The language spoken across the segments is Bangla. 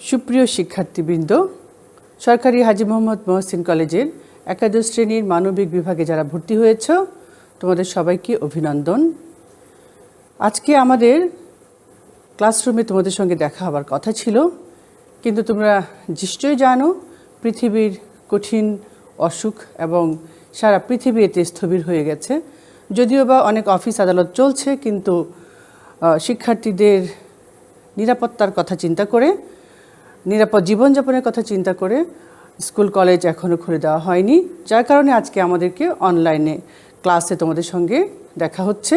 সুপ্রিয় শিক্ষার্থীবৃন্দ, সরকারি হাজী মোহাম্মদ মহসিন কলেজের একাদশ শ্রেণীর মানবিক বিভাগে যারা ভর্তি হয়েছ, তোমাদের সবাইকে অভিনন্দন। আজকে আমাদের ক্লাসরুমে তোমাদের সঙ্গে দেখা হবার কথা ছিল, কিন্তু তোমরা নিশ্চয়ই জানো পৃথিবীর কঠিন অসুখ এবং সারা পৃথিবী এতে স্থবির হয়ে গেছে। যদিও বা অনেক অফিস আদালত চলছে, কিন্তু শিক্ষার্থীদের নিরাপত্তার কথা চিন্তা করে, নিরাপদ জীবনযাপনের কথা চিন্তা করে স্কুল কলেজ এখনও খুলে দেওয়া হয়নি, যার কারণে আজকে আমাদেরকে অনলাইনে ক্লাসে তোমাদের সঙ্গে দেখা হচ্ছে।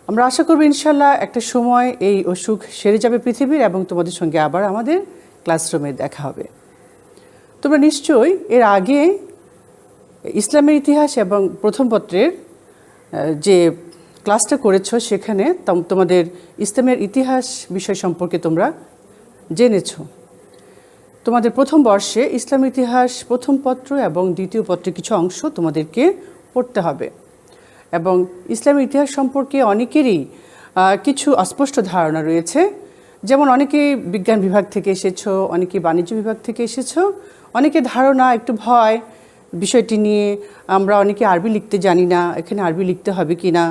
আমরা আশা করব ইনশাল্লাহ একটা সময় এই অসুখ সেরে যাবে পৃথিবীর এবং তোমাদের সঙ্গে আবার আমাদের ক্লাসরুমে দেখা হবে। তোমরা নিশ্চয়ই এর আগে ইসলামের ইতিহাস এবং প্রথম পত্রের যে ক্লাসটা করেছো, সেখানে তোমাদের ইসলামের ইতিহাস বিষয় সম্পর্কে তোমরা জেনেছো। তোমাদের প্রথম বর্ষে ইসলামের ইতিহাস প্রথম পত্র এবং দ্বিতীয় পত্রের কিছু অংশ তোমাদেরকে পড়তে হবে এবং ইসলামের ইতিহাস সম্পর্কে অনেকেরই কিছু অস্পষ্ট ধারণা রয়েছে। যেমন অনেকে বিজ্ঞান বিভাগ থেকে এসেছো, অনেকে বাণিজ্য বিভাগ থেকে এসেছো, অনেকে ধারণা একটু ভয় বিষয়টি নিয়ে, আমরা অনেকে আরবি লিখতে জানি না, এখানে আরবি লিখতে হবে কি না,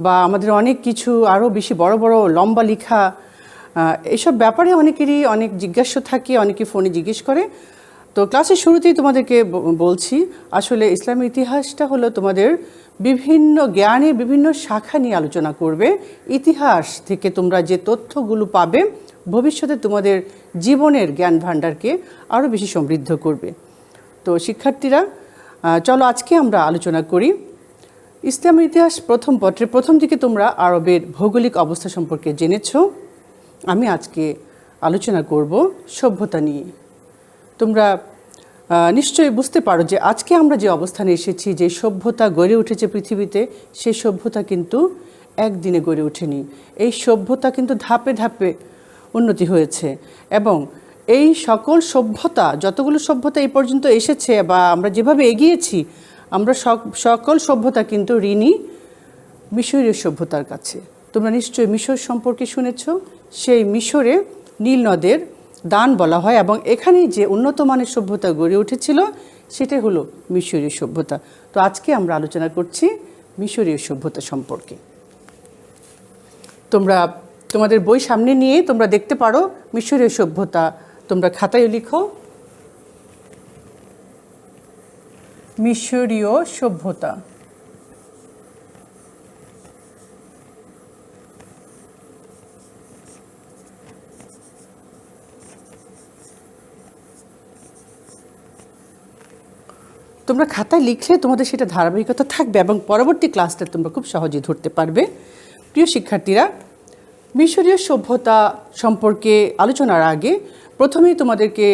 বা আমাদের অনেক কিছু আরও বেশি বড় বড় লম্বা লেখা, এইসব ব্যাপারে অনেকেরই অনেক জিজ্ঞাসা থাকে, অনেকে ফোনে জিজ্ঞেস করে। তো ক্লাসের শুরুতেই তোমাদেরকে বলছি, আসলে ইসলামের ইতিহাসটা হলো তোমাদের বিভিন্ন জ্ঞানের বিভিন্ন শাখা নিয়ে আলোচনা করবে। ইতিহাস থেকে তোমরা যে তথ্যগুলো পাবে ভবিষ্যতে তোমাদের জীবনের জ্ঞান ভাণ্ডারকে আরও বেশি সমৃদ্ধ করবে। তো শিক্ষার্থীরা, চলো আজকে আমরা আলোচনা করি ইসলামের ইতিহাস প্রথম পত্রের প্রথম দিকে তোমরা আরবের ভৌগোলিক অবস্থা সম্পর্কে জেনেছো। আমি আজকে আলোচনা করব সভ্যতা নিয়ে। তোমরা নিশ্চয়ই বুঝতে পারো যে আজকে আমরা যে অবস্থানে এসেছি, যে সভ্যতা গড়ে উঠেছে পৃথিবীতে, সেই সভ্যতা কিন্তু একদিনে গড়ে ওঠেনি। এই সভ্যতা কিন্তু ধাপে ধাপে উন্নতি হয়েছে এবং এই সকল সভ্যতা, যতগুলো সভ্যতা এই পর্যন্ত এসেছে বা আমরা যেভাবে এগিয়েছি, আমরা সকল সভ্যতা কিন্তু ঋণী মিশরীয় সভ্যতার কাছে। তোমরা নিশ্চয়ই মিশর সম্পর্কে শুনেছ। সেই মিশরে নীল নদের দান বলা হয় এবং এখানে যে উন্নত মানের সভ্যতা গড়ে উঠেছিল সেটাই হলো মিশরীয় সভ্যতা। তো আজকে আমরা আলোচনা করছি মিশরীয় সভ্যতা সম্পর্কে। তোমাদের বই সামনে নিয়ে তোমরা দেখতে পারো মিশরীয় সভ্যতা। তোমরা খাতায় লিখো মিশরীয় সভ্যতা। তোমরা খাতায় লিখলে তোমাদের সেটা ধারাবাহিকতা থাকবে এবং পরবর্তী ক্লাসটা তোমরা খুব সহজেই ধরতে পারবে। প্রিয় শিক্ষার্থীরা, মিশরীয় সভ্যতা সম্পর্কে আলোচনার আগে প্রথমেই তোমাদেরকে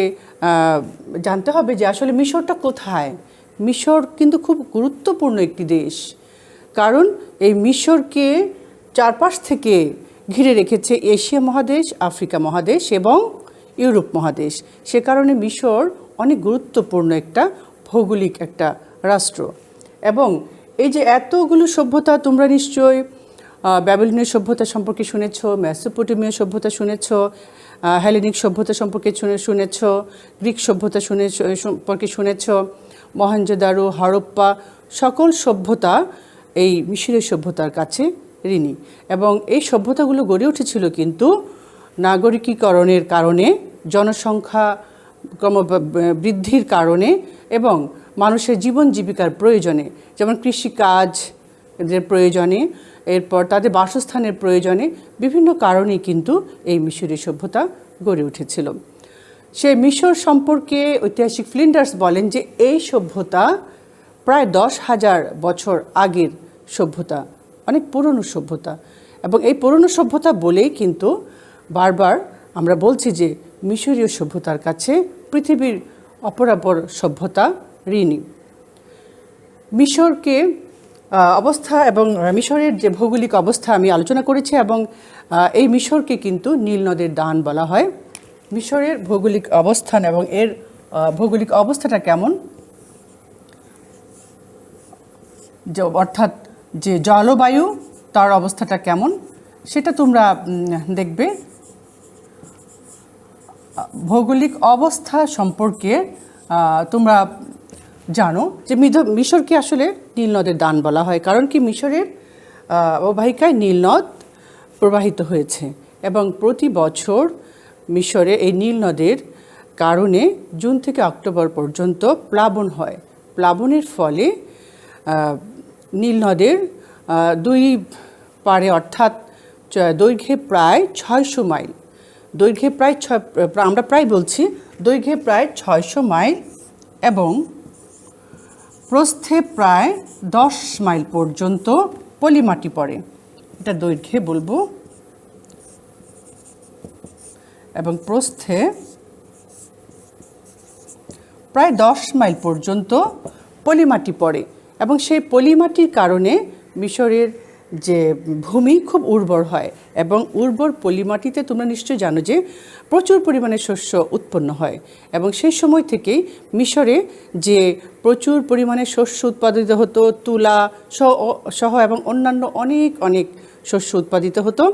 জানতে হবে যে আসলে মিশরটা কোথায়। মিশর কিন্তু খুব গুরুত্বপূর্ণ একটি দেশ, কারণ এই মিশরকে চারপাশ থেকে ঘিরে রেখেছে এশিয়া মহাদেশ, আফ্রিকা মহাদেশ এবং ইউরোপ মহাদেশ। সে কারণে মিশর অনেক গুরুত্বপূর্ণ একটা ভৌগোলিক একটা রাষ্ট্র। এবং এই যে এতগুলো সভ্যতা, তোমরা নিশ্চয়ই ব্যাবিলনীয় সভ্যতা সম্পর্কে শুনেছ, মেসোপটেমীয় সভ্যতা শুনেছ, হেলেনিক সভ্যতা সম্পর্কে শুনেছ, গ্রিক সভ্যতা সম্পর্কে শুনেছ, মহেঞ্জোদারো, হরপ্পা, সকল সভ্যতা এই মিশরীয় সভ্যতার কাছে ঋণী। এবং এই সভ্যতাগুলো গড়ে উঠেছিল কিন্তু নাগরিকীকরণের কারণে, জনসংখ্যা বৃদ্ধির কারণে এবং মানুষের জীবন জীবিকার প্রয়োজনে, যেমন কৃষিকাজের প্রয়োজনে, এরপর তাদের বাসস্থানের প্রয়োজনে, বিভিন্ন কারণেই কিন্তু এই মিশরীয় সভ্যতা গড়ে উঠেছিল। সেই মিশর সম্পর্কে ঐতিহাসিক ফ্লিন্ডার্স বলেন যে এই সভ্যতা প্রায় 10,000 বছর আগের সভ্যতা, অনেক পুরনো সভ্যতা। এবং এই পুরনো সভ্যতা বলেই কিন্তু বারবার আমরা বলছি যে মিশরীয় সভ্যতার কাছে পৃথিবীর অপরাপর সভ্যতা ঋণী। মিশরকে অবস্থা এবং মিশরের যে ভৌগোলিক অবস্থা আমি আলোচনা করেছি, এবং এই মিশরকে কিন্তু নীল নদের দান বলা হয়। মিশরের ভৌগোলিক অবস্থান এবং এর ভৌগোলিক অবস্থাটা কেমন, যে অর্থাৎ যে জলবায়ু তার অবস্থাটা কেমন, সেটা তোমরা দেখবে। ভৌগোলিক অবস্থা সম্পর্কে তোমরা জানো যে মিশরকে আসলে নীল নদের দান বলা হয়, কারণ কি মিশরের অববাহিকায় নীল নদ প্রবাহিত হয়েছে এবং প্রতি বছর মিশরে এই নীল নদের কারণে জুন থেকে অক্টোবর পর্যন্ত প্লাবন হয়। প্লাবনের ফলে নীল নদের দুই পাড়ে অর্থাৎ দৈর্ঘ্যে প্রায় 600 মাইল, দৈর্ঘ্যে প্রায় আমরা প্রায় বলছি দৈর্ঘ্যে প্রায় 600 মাইল এবং প্রস্থে প্রায় 10 মাইল পর্যন্ত পলিমাটি পড়ে। এটা দৈর্ঘ্যে বলবো, এবং প্রস্থে প্রায় 10 মাইল পর্যন্ত পলিমাটি পড়ে এবং সেই পলিমাটির কারণে মিশরের যে ভূমি খুব উর্বর হয় এবং উর্বর পলিমাটিতে তোমরা নিশ্চয়ই জানো যে প্রচুর পরিমাণে শস্য উৎপন্ন হয় এবং সেই সময় থেকেই মিশরে যে প্রচুর পরিমাণে শস্য উৎপাদিত হতো, তুলা সহ এবং অন্যান্য অনেক অনেক শস্য উৎপাদিত হতো,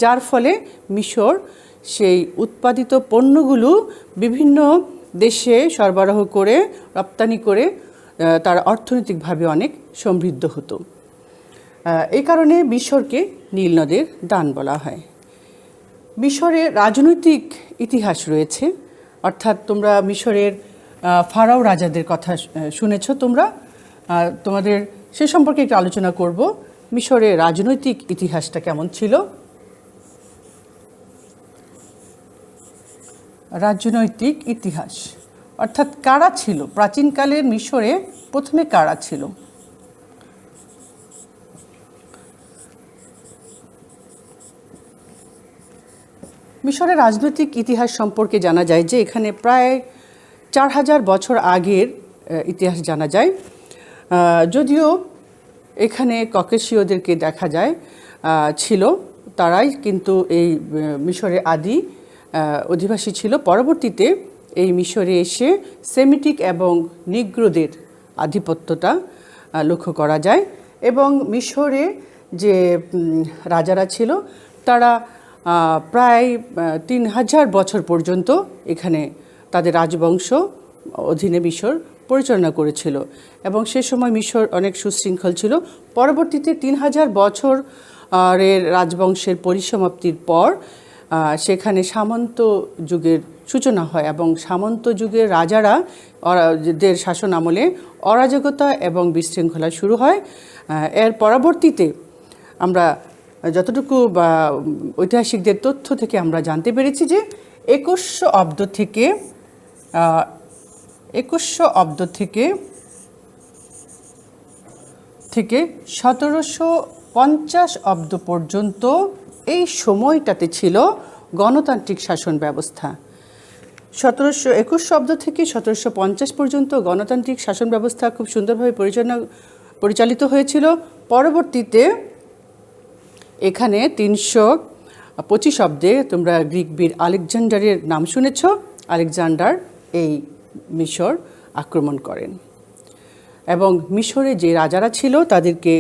যার ফলে মিশর সেই উৎপাদিত পণ্যগুলো বিভিন্ন দেশে সরবরাহ করে রপ্তানি করে তারা অর্থনৈতিকভাবে অনেক সমৃদ্ধ হতো। এই কারণে মিশরকে নীল নদের দান বলা হয়। মিশরের রাজনৈতিক ইতিহাস রয়েছে, অর্থাৎ তোমরা মিশরের ফারাও রাজাদের কথা শুনেছ, তোমাদের সে সম্পর্কে একটু আলোচনা করব। মিশরের রাজনৈতিক ইতিহাসটা কেমন ছিল। রাজনৈতিক ইতিহাস অর্থাৎ কারা ছিল প্রাচীনকালের মিশরে, প্রথমে কারা ছিল। মিশরের রাজনৈতিক ইতিহাস সম্পর্কে জানা যায় যে এখানে প্রায় 4000 বছর আগের ইতিহাস জানা যায়। যদিও এখানে ককেশীয়দেরকে দেখা যায় ছিল, তারাই কিন্তু এই মিশরে আদি অধিবাসী ছিল। পরবর্তীতে এই মিশরে এসে সেমিটিক এবং নিগ্রোদের আধিপত্যটা লক্ষ্য করা যায় এবং মিশরে যে রাজারা ছিল তারা প্রায় 3000 বছর পর্যন্ত এখানে তাদের রাজবংশ অধীনে মিশর পরিচালনা করেছিল এবং সে সময় মিশর অনেক সুশৃঙ্খল ছিল। পরবর্তীতে 3000 বছরের রাজবংশের পরিসমাপ্তির পর সেখানে সামন্ত যুগের সূচনা হয় এবং সামন্ত যুগের রাজারা দের শাসন আমলে অরাজকতা এবং বিশৃঙ্খলা শুরু হয়। এর পরবর্তীতে আমরা যতটুকু ঐতিহাসিকদের তথ্য থেকে আমরা জানতে পেরেছি যে 2100 অব্দ থেকে 1750 অব্দ পর্যন্ত এই সময়টাতে ছিল গণতান্ত্রিক শাসন ব্যবস্থা। 1721 অব্দ থেকে 1750 পর্যন্ত গণতান্ত্রিক শাসন ব্যবস্থা খুব সুন্দরভাবে পরিচালিত হয়েছিল। পরবর্তীতে এখানে 325 অব্দে তোমরা গ্রিক বীর আলেকজান্ডারের নাম শুনেছ। আলেকজান্ডার এই মিশর আক্রমণ করেন এবং মিশরে যে রাজারা ছিল তাদেরকে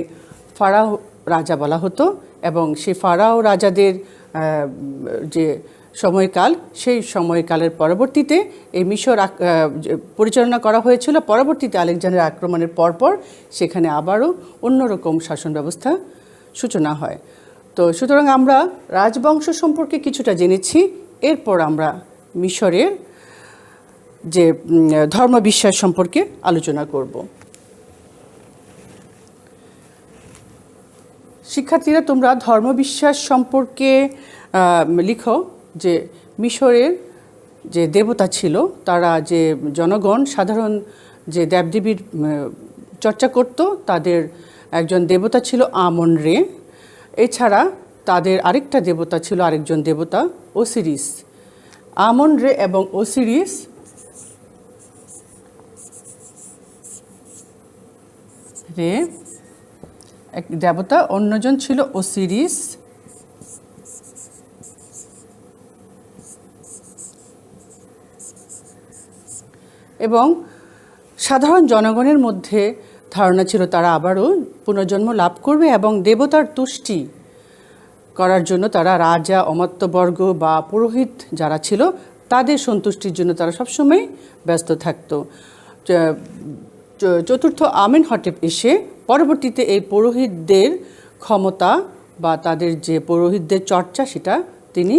ফারাও রাজা বলা হতো এবং সেই ফারাও রাজাদের যে সময়কাল, সেই সময়কালের পরবর্তীতে এই মিশর পরিচালনা করা হয়েছিল। পরবর্তীতে আলেকজান্ডার আক্রমণের পরপর সেখানে আবারও অন্যরকম শাসন ব্যবস্থা সূচনা হয়। তো সুতরাং আমরা রাজবংশ সম্পর্কে কিছুটা জেনেছি। এরপর আমরা মিশরের যে ধর্মবিশ্বাস সম্পর্কে আলোচনা করব। শিক্ষার্থীরা, তোমরা ধর্মবিশ্বাস সম্পর্কে লিখো যে মিশরের যে দেবতা ছিল, তারা যে জনগণ সাধারণ যে দেবদেবীর চর্চা করত, তাদের একজন দেবতা ছিল আমন রে। এছাড়া তাদের আরেকটা দেবতা ছিল, আরেকজন দেবতা ওসিরিস। আমন রে এবং ওসিরিস রে এক দেবতা, অন্যজন ছিল ওসিরিস। এবং সাধারণ জনগণের মধ্যে ধারণা ছিল তারা আবারও পুনর্জন্ম লাভ করবে এবং দেবতার তুষ্টি করার জন্য তারা রাজা, অমাত্যবর্গ বা পুরোহিত যারা ছিল তাদের সন্তুষ্টির জন্য তারা সবসময় ব্যস্ত থাকতো। চতুর্থ আমেনহটেপ এসে পরবর্তীতে এই পুরোহিতদের ক্ষমতা বা তাদের যে পুরোহিতদের চর্চা সেটা তিনি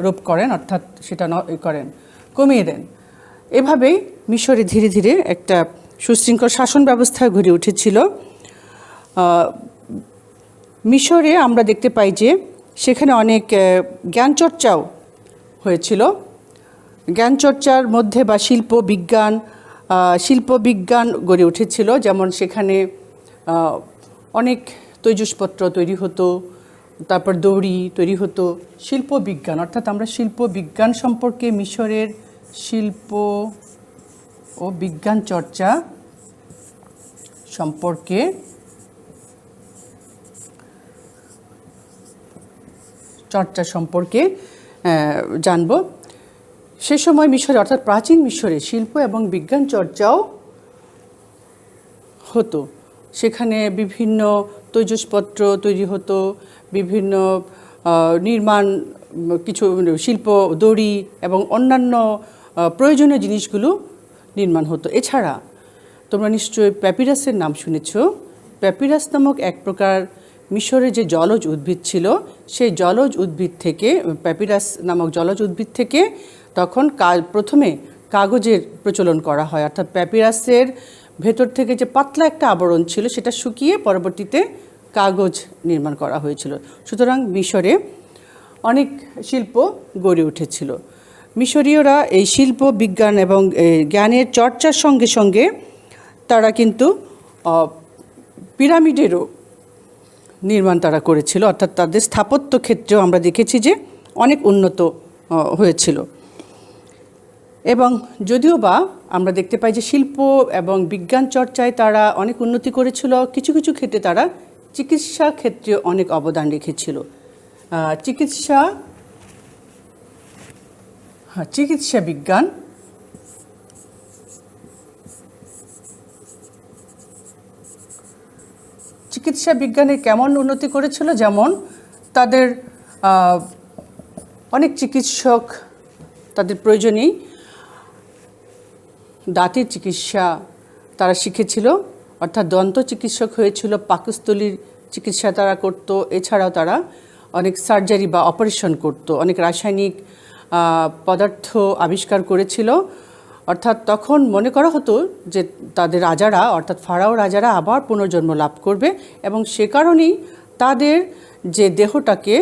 রোপ করেন, অর্থাৎ সেটা করেন, কমিয়ে দেন। এভাবেই মিশরে ধীরে ধীরে একটা সুশৃঙ্খল শাসন ব্যবস্থা গড়ে উঠেছিল। মিশরে আমরা দেখতে পাই যে সেখানে অনেক জ্ঞানচর্চাও হয়েছিল। জ্ঞানচর্চার মধ্যে বা শিল্প বিজ্ঞান গড়ে উঠেছিল। যেমন সেখানে অনেক তৈজসপত্র তৈরি হতো, তারপর দড়ি তৈরি হতো। শিল্প বিজ্ঞান, অর্থাৎ আমরা শিল্প বিজ্ঞান সম্পর্কে, মিশরের শিল্প ও বিজ্ঞান চর্চা সম্পর্কে জানব। সে সময় মিশরে, অর্থাৎ প্রাচীন মিশরে শিল্প এবং বিজ্ঞান চর্চাও হতো। সেখানে বিভিন্ন তৈজসপত্র তৈরি হতো, বিভিন্ন নির্মাণ কিছু শিল্প, দড়ি এবং অন্যান্য প্রয়োজনীয় জিনিসগুলো নির্মাণ হতো। এছাড়া তোমরা নিশ্চয়ই প্যাপিরাসের নাম শুনেছ। প্যাপিরাস নামক এক প্রকার মিশরে যে জলজ উদ্ভিদ ছিল, সেই জলজ উদ্ভিদ থেকে, প্যাপিরাস নামক জলজ উদ্ভিদ থেকে তখন প্রথমে কাগজের প্রচলন করা হয়। অর্থাৎ প্যাপিরাসের ভেতর থেকে যে পাতলা একটা আবরণ ছিল সেটা শুকিয়ে পরবর্তীতে কাগজ নির্মাণ করা হয়েছিল। সুতরাং মিশরে অনেক শিল্প গড়ে উঠেছিল। মিশরীয়রা এই শিল্প বিজ্ঞান এবং জ্ঞানের চর্চার সঙ্গে সঙ্গে তারা কিন্তু পিরামিডেরও নির্মাণ তারা করেছিল। অর্থাৎ তাদের স্থাপত্য ক্ষেত্রেও আমরা দেখেছি যে অনেক উন্নত হয়েছিল। এবং যদিও বা আমরা দেখতে পাই যে শিল্প এবং বিজ্ঞান চর্চায় তারা অনেক উন্নতি করেছিল, কিছু কিছু ক্ষেত্রে তারা চিকিৎসা ক্ষেত্রে অনেক অবদান রেখেছিল। চিকিৎসা বিজ্ঞান চিকিৎসা বিজ্ঞানে কেমন উন্নতি করেছিল, যেমন তাদের অনেক চিকিৎসক তাদের প্রয়োজনেই দাঁতের চিকিৎসা তারা শিখেছিল, অর্থাৎ দন্ত চিকিৎসক হয়েছিল, পাকস্থলীর চিকিৎসা তারা করত। এছাড়াও তারা অনেক সার্জারি বা অপারেশন করত, অনেক রাসায়নিক পদার্থ আবিষ্কার করেছিল। অর্থাৎ তখন মনে করা হতো যে তাদের রাজারা, অর্থাৎ ফারাও রাজারা আবার পুনর্জন্ম লাভ করবে, এবং সে কারণেই তাদের যে দেহটাকে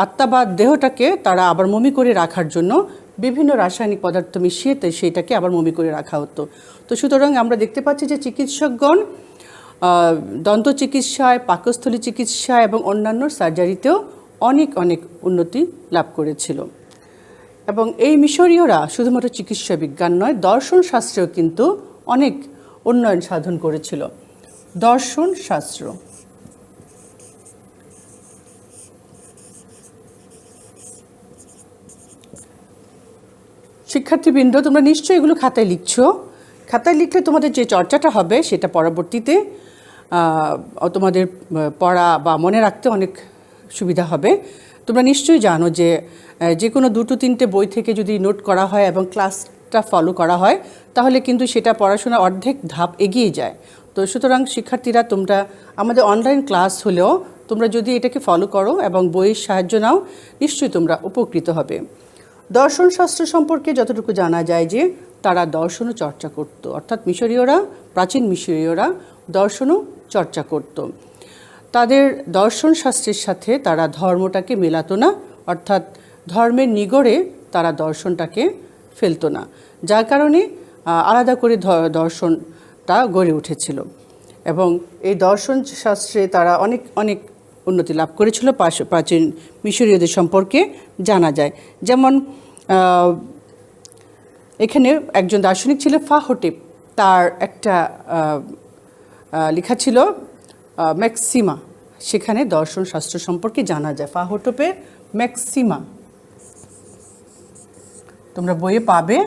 আত্মা বা দেহটাকে তারা আবার মমি করে রাখার জন্য বিভিন্ন রাসায়নিক পদার্থ মিশিয়ে সেইটাকে আবার মমি করে রাখা হতো। তো সুতরাং আমরা দেখতে পাচ্ছি যে চিকিৎসকগণ দন্ত চিকিৎসায়, পাকস্থলী চিকিৎসা এবং অন্যান্য সার্জারিতেও অনেক উন্নতি লাভ করেছিল। এবং এই মিশরীয়রা শুধুমাত্র চিকিৎসা বিজ্ঞান নয়, দর্শন শাস্ত্রেও কিন্তু অনেক উন্নয়ন সাধন করেছিল। দর্শন শাস্ত্র, শিক্ষার্থীবৃন্দ তোমরা নিশ্চয়ই এগুলো খাতায় লিখছো। খাতায় লিখলে তোমাদের যে চর্চাটা হবে সেটা পরবর্তীতে তোমাদের পড়া বা মনে রাখতে অনেক সুবিধা হবে। তোমরা নিশ্চয়ই জানো যে কোনো 2-3টে বই থেকে যদি নোট করা হয় এবং ক্লাসটা ফলো করা হয় তাহলে কিন্তু সেটা পড়াশোনা অর্ধেক ধাপ এগিয়ে যায়। তো সুতরাং শিক্ষার্থীরা, তোমরা আমাদের অনলাইন ক্লাস হলেও তোমরা যদি এটাকে ফলো করো এবং বইয়ের সাহায্য নাও, নিশ্চয়ই তোমরা উপকৃত হবে। দর্শনশাস্ত্র সম্পর্কে যতটুকু জানা যায় যে তারা দর্শনও চর্চা করত, অর্থাৎ প্রাচীন মিশরীয়রা দর্শনও চর্চা করত। তাদের দর্শনশাস্ত্রের সাথে তারা ধর্মটাকে মেলাতো না, অর্থাৎ ধর্মের নিগড়ে তারা দর্শনটাকে ফেলতো না, যার কারণে আলাদা করে দর্শনটা গড়ে উঠেছিল। এবং এই দর্শন শাস্ত্রে তারা অনেক উন্নতি লাভ করেছিল। প্রাচীন মিশরীয়দের সম্পর্কে জানা যায়। যেমন এখানে একজন দার্শনিক ছিল ফাহোটেপ, তার একটা লেখা ছিল ম্যাক্সিমা, সেখানে দর্শন শাস্ত্র সম্পর্কে জানা যায়। ফাহোটেপের ম্যাক্সিমা তোমরা বইয়ে পাবে।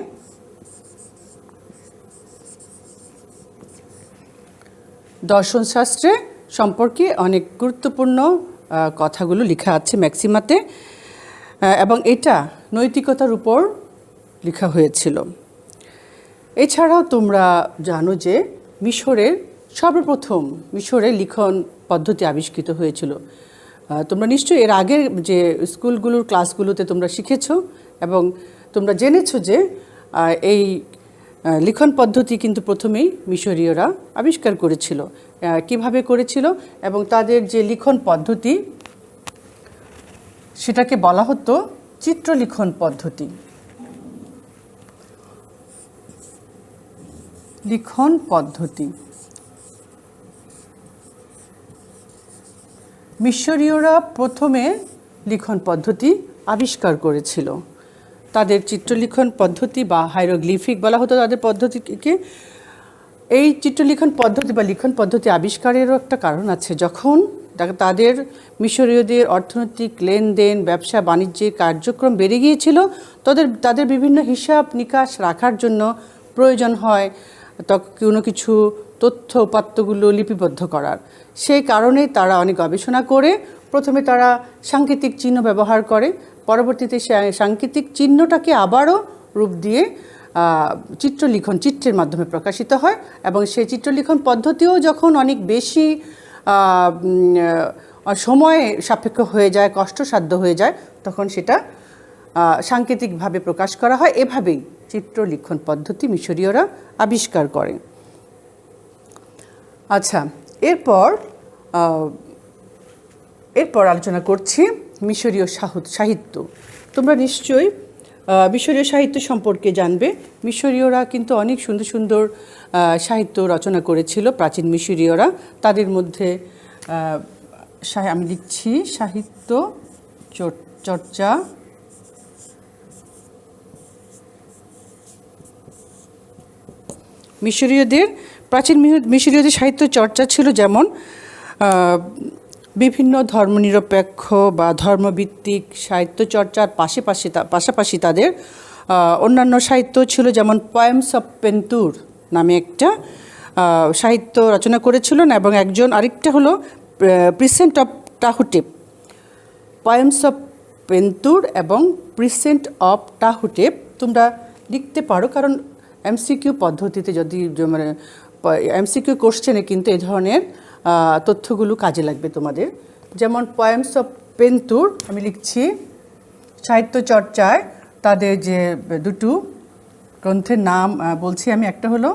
দর্শনশাস্ত্রে সম্পর্কে অনেক গুরুত্বপূর্ণ কথাগুলো লেখা আছে ম্যাক্সিমাতে, এবং এটা নৈতিকতার উপর লেখা হয়েছিল। এছাড়াও তোমরা জানো যে সর্বপ্রথম মিশরে লিখন পদ্ধতি আবিষ্কৃত হয়েছিল। তোমরা নিশ্চয়ই এর আগের যে স্কুলগুলোর ক্লাসগুলোতে তোমরা শিখেছ এবং তোমরা জেনেছো যে এই লিখন পদ্ধতি কিন্তু প্রথমেই মিশরীয়রা আবিষ্কার করেছিল। কিভাবে করেছিল এবং তাদের যে লিখন পদ্ধতি সেটাকে বলা হতো চিত্রলিখন পদ্ধতি। লিখন পদ্ধতি মিশরীয়রা প্রথমে লিখন পদ্ধতি আবিষ্কার করেছিল। তাদের চিত্রলিখন পদ্ধতি বা হাইরোগ্লিফিক বলা হতো তাদের পদ্ধতিকে। এই চিত্রলিখন পদ্ধতি বা লিখন পদ্ধতি আবিষ্কারেরও একটা কারণ আছে। যখন তাদের মিশরীয়দের অর্থনৈতিক লেনদেন, ব্যবসা বাণিজ্যের কার্যক্রম বেড়ে গিয়েছিল, তাদের বিভিন্ন হিসাব নিকাশ রাখার জন্য প্রয়োজন হয় কোনো কিছু তথ্য উপাত্তগুলো লিপিবদ্ধ করার। সেই কারণে তারা অনেক গবেষণা করে প্রথমে তারা সাংকেতিক চিহ্ন ব্যবহার করে, পরবর্তীতে সাংকেতিক চিহ্নটাকে আবারও রূপ দিয়ে চিত্রের মাধ্যমে প্রকাশিত হয়। এবং সেই চিত্রলিখন পদ্ধতিও যখন অনেক বেশি সময় সাপেক্ষ হয়ে যায়, কষ্টসাধ্য হয়ে যায়, তখন সেটা সাংকেতিকভাবে প্রকাশ করা হয়। এভাবেই চিত্রলিখন পদ্ধতি মিশরীয়রা আবিষ্কার করে। আচ্ছা, এরপর আলোচনা করছি মিশরীয় সাহিত্য। তোমরা নিশ্চয়ই মিশরীয় সাহিত্য সম্পর্কে জানবে। মিশরীয়রা কিন্তু অনেক সুন্দর সুন্দর সাহিত্য রচনা করেছিল, প্রাচীন মিশরীয়রা। তাদের মধ্যে আমি লিখছি সাহিত্য চর্চা, প্রাচীন মিশরীয়দের সাহিত্য চর্চা ছিল যেমন বিভিন্ন ধর্মনিরপেক্ষ বা ধর্মভিত্তিক সাহিত্য চর্চার পাশাপাশি তাদের অন্যান্য সাহিত্য ছিল, যেমন পয়েমস অফ পেন্তুর নামে একটা সাহিত্য রচনা করেছিলেন, এবং আরেকটা হলো প্রিসেন্ট অফ টাহুটেপ। পয়েমস অফ পেন্তুর এবং প্রিসেন্ট অফ টাহুটেপ তোমরা লিখতে পারো, কারণ এমসিকিউ পদ্ধতিতে মানে এমসিকিউ কোশ্চেনে কিন্তু এই ধরনের তথ্যগুলো কাজে লাগবে তোমাদের। যেমন পয়েমস অফ পেন্তুর আমি লিখছি সাহিত্য চর্চায় তাদের যে দুটো গ্রন্থের নাম বলছি আমি। একটা হলো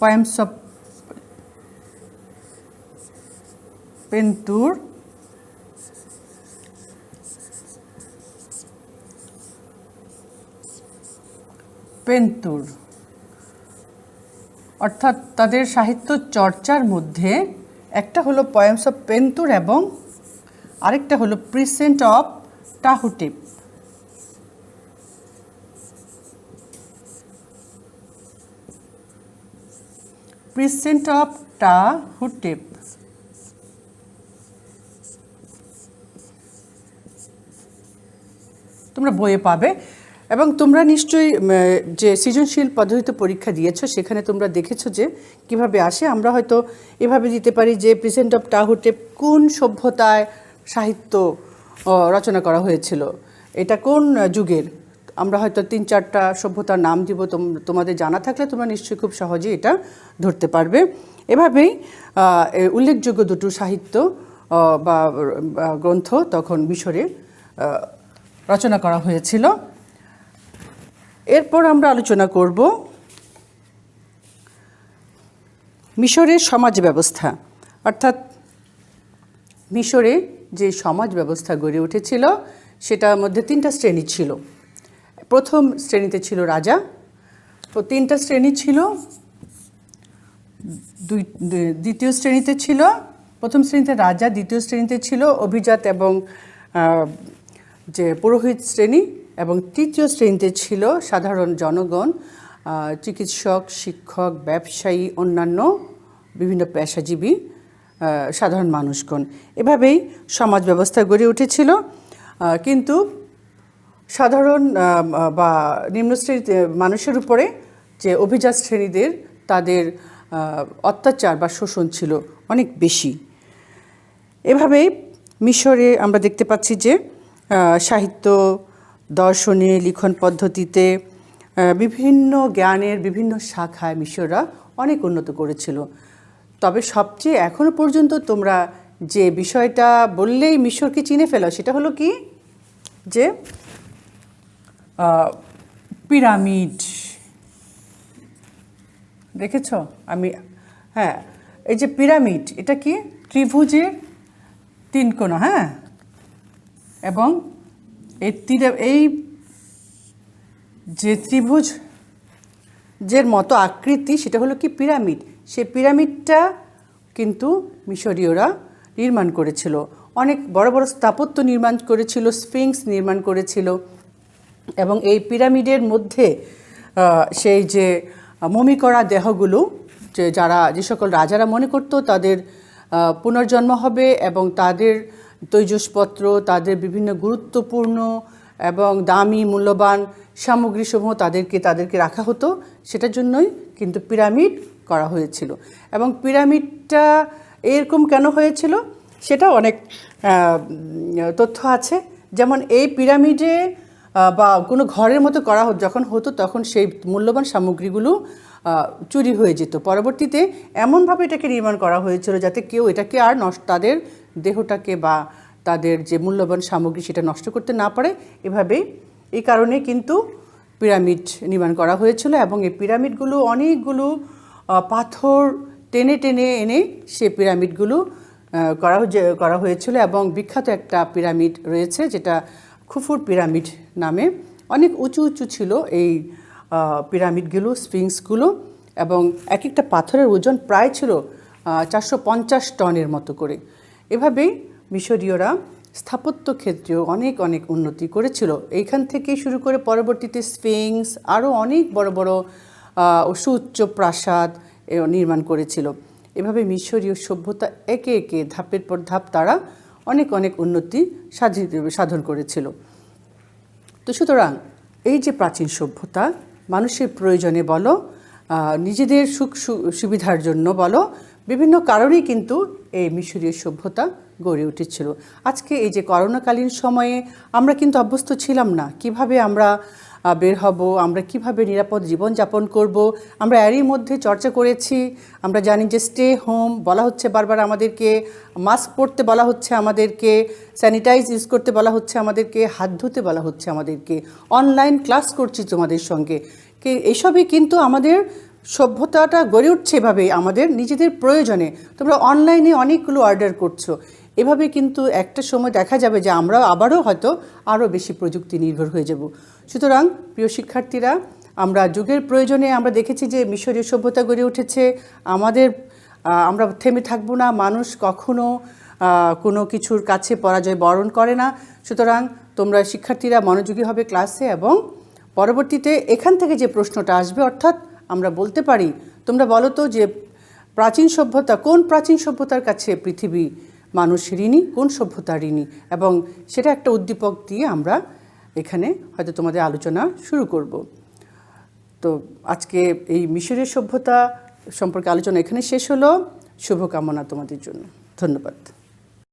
পয়েমস অফ পেন্তুর, অর্থাৎ তাদের সাহিত্য চর্চার মধ্যে একটা হলো পয়েমস অফ পেন্তুর এবং আরেকটা হলো প্রিসেন্ট অফ টাহুটেপ। প্রিসেন্ট অফ টাহুটেপ তোমরা বইয়ে পাবে। এবং তোমরা নিশ্চয়ই যে সৃজনশীল পদ্ধতিতে পরীক্ষা দিয়েছো সেখানে তোমরা দেখেছো যে কিভাবে আসে। আমরা হয়তো এভাবে দিতে পারি যে প্রিসেন্ট অফ টাহুটেপ কোন সভ্যতায় সাহিত্য রচনা করা হয়েছিল, এটা কোন যুগের। আমরা হয়তো 3-4টা সভ্যতার নাম দিব, তোমাদের জানা থাকলে তোমরা নিশ্চয়ই খুব সহজেই এটা ধরতে পারবে। এভাবেই উল্লেখযোগ্য দুটো সাহিত্য বা গ্রন্থ তখন মিশরে রচনা করা হয়েছিল। এরপর আমরা আলোচনা করব মিশরের সমাজ ব্যবস্থা, অর্থাৎ মিশরে যে সমাজ ব্যবস্থা গড়ে উঠেছিল সেটার মধ্যে 3টা শ্রেণী ছিল। প্রথম শ্রেণীতে ছিল রাজা, 3টা শ্রেণী ছিল। দ্বিতীয় শ্রেণীতে ছিল, প্রথম শ্রেণীতে রাজা, দ্বিতীয় শ্রেণীতে ছিল অভিজাত এবং যে পুরোহিত শ্রেণী, এবং তৃতীয় শ্রেণীতে ছিল সাধারণ জনগণ, চিকিৎসক, শিক্ষক, ব্যবসায়ী, অন্যান্য বিভিন্ন পেশাজীবী সাধারণ মানুষগণ। এভাবেই সমাজ ব্যবস্থা গড়ে উঠেছিল। কিন্তু সাধারণ বা নিম্ন শ্রেণীর মানুষের উপরে যে অভিজাত শ্রেণীদের তাদের অত্যাচার বা শোষণ ছিল অনেক বেশি। এভাবেই মিশরে আমরা দেখতে পাচ্ছি যে সাহিত্য, দর্শনে, লিখন পদ্ধতিতে বিভিন্ন জ্ঞানের বিভিন্ন শাখায় মিশররা অনেক উন্নত করেছিল। তবে সবচেয়ে এখনো পর্যন্ত তোমরা যে বিষয়টা বললেই মিশরকে চিনে ফেলো সেটা হলো কি, যে পিরামিড। দেখেছ? হ্যাঁ, এই যে পিরামিড, এটা কি ত্রিভুজের তিন কোণ, হ্যাঁ, এবং এই যে ত্রিভুজের মতো আকৃতি সেটা হলো কি পিরামিড। সেই পিরামিডটা কিন্তু মিশরীয়রা নির্মাণ করেছিল। অনেক বড় বড় স্থাপত্য নির্মাণ করেছিল, স্ফিংস নির্মাণ করেছিল, এবং এই পিরামিডের মধ্যে সেই যে মমি করা দেহগুলো, যে সকল রাজারা মনে করত তাদের পুনর্জন্ম হবে এবং তাদের তৈজসপত্র, তাদের বিভিন্ন গুরুত্বপূর্ণ এবং দামি মূল্যবান সামগ্রীসমূহ তাদেরকে রাখা হতো, সেটার জন্যই কিন্তু পিরামিড করা হয়েছিল। এবং পিরামিডটা এরকম কেন হয়েছিল সেটা অনেক তথ্য আছে। যেমন এই পিরামিডে বা কোনো ঘরের মতো করা যখন হতো তখন সেই মূল্যবান সামগ্রীগুলো চুরি হয়ে যেত। পরবর্তীতে এমনভাবে এটাকে নির্মাণ করা হয়েছিল যাতে কেউ এটাকে আর তাদের দেহটাকে বা তাদের যে মূল্যবান সামগ্রী সেটা নষ্ট করতে না পারে। এই কারণে কিন্তু পিরামিড নির্মাণ করা হয়েছিল। এবং এই পিরামিডগুলো অনেকগুলো পাথর টেনে টেনে এনে সে পিরামিডগুলো করা হয়েছিল। এবং বিখ্যাত একটা পিরামিড রয়েছে যেটা খুফুর পিরামিড নামে। অনেক উঁচু উঁচু ছিল এই পিরামিডগুলো, স্ফিংসগুলো, এবং এক একটা পাথরের ওজন প্রায় ছিল 450 টনের মতো করে। এভাবেই মিশরীয়রা স্থাপত্য ক্ষেত্রেও অনেক অনেক উন্নতি করেছিল। এইখান থেকে শুরু করে পরবর্তীতে স্ফিংস, আরও অনেক বড় বড় সুউচ্চ প্রাসাদ নির্মাণ করেছিল। এভাবে মিশরীয় সভ্যতা একে একে ধাপের পর ধাপ তারা অনেক অনেক উন্নতি সাধন করেছিল। তো সুতরাং এই যে প্রাচীন সভ্যতা মানুষের প্রয়োজনে বলো, নিজেদের সুখ সুবিধার জন্য বলো, বিভিন্ন কারণেই কিন্তু এই মিশরীয় সভ্যতা গড়ে উঠেছিল। আজকে এই যে করোনাকালীন সময়ে আমরা কিন্তু অভ্যস্ত ছিলাম না কিভাবে আমরা বের হব, আমরা কিভাবে নিরাপদ জীবনযাপন করব। আমরা এরই মধ্যে চর্চা করেছি। আমরা জানি যে স্টে হোম বলা হচ্ছে বারবার, আমাদেরকে মাস্ক পরতে বলা হচ্ছে, আমাদেরকে স্যানিটাইজ ইউজ করতে বলা হচ্ছে, আমাদেরকে হাত ধুতে বলা হচ্ছে, আমাদেরকে অনলাইন ক্লাস করছি তোমাদের সঙ্গে। এইসবই কিন্তু আমাদের সভ্যতাটা গড়ে উঠছে এভাবে আমাদের নিজেদের প্রয়োজনে। তোমরা অনলাইনে অনেকগুলো অর্ডার করছো। এভাবে কিন্তু একটা সময় দেখা যাবে যে আমরা আবারও হয়তো আরও বেশি প্রযুক্তি নির্ভর হয়ে যাব। সুতরাং প্রিয় শিক্ষার্থীরা, আমরা যুগের প্রয়োজনে আমরা দেখেছি যে মিশরীয় সভ্যতা গড়ে উঠেছে। আমরা থেমে থাকবো না। মানুষ কখনো কোনো কিছুর কাছে পরাজয় বরণ করে না। সুতরাং তোমরা শিক্ষার্থীরা মনোযোগী হবে ক্লাসে, এবং পরবর্তীতে এখান থেকে যে প্রশ্নটা আসবে, অর্থাৎ আমরা বলতে পারি, তোমরা বলো তো যে কোন প্রাচীন সভ্যতার কাছে পৃথিবী মানুষ ঋণী, কোন সভ্যতা ঋণী, এবং সেটা একটা উদ্দীপক দিয়ে আমরা এখানে হয়তো তোমাদের আলোচনা শুরু করব। তো আজকে এই মিশরের সভ্যতা সম্পর্কে আলোচনা এখানে শেষ হলো। শুভকামনা তোমাদের জন্য। ধন্যবাদ।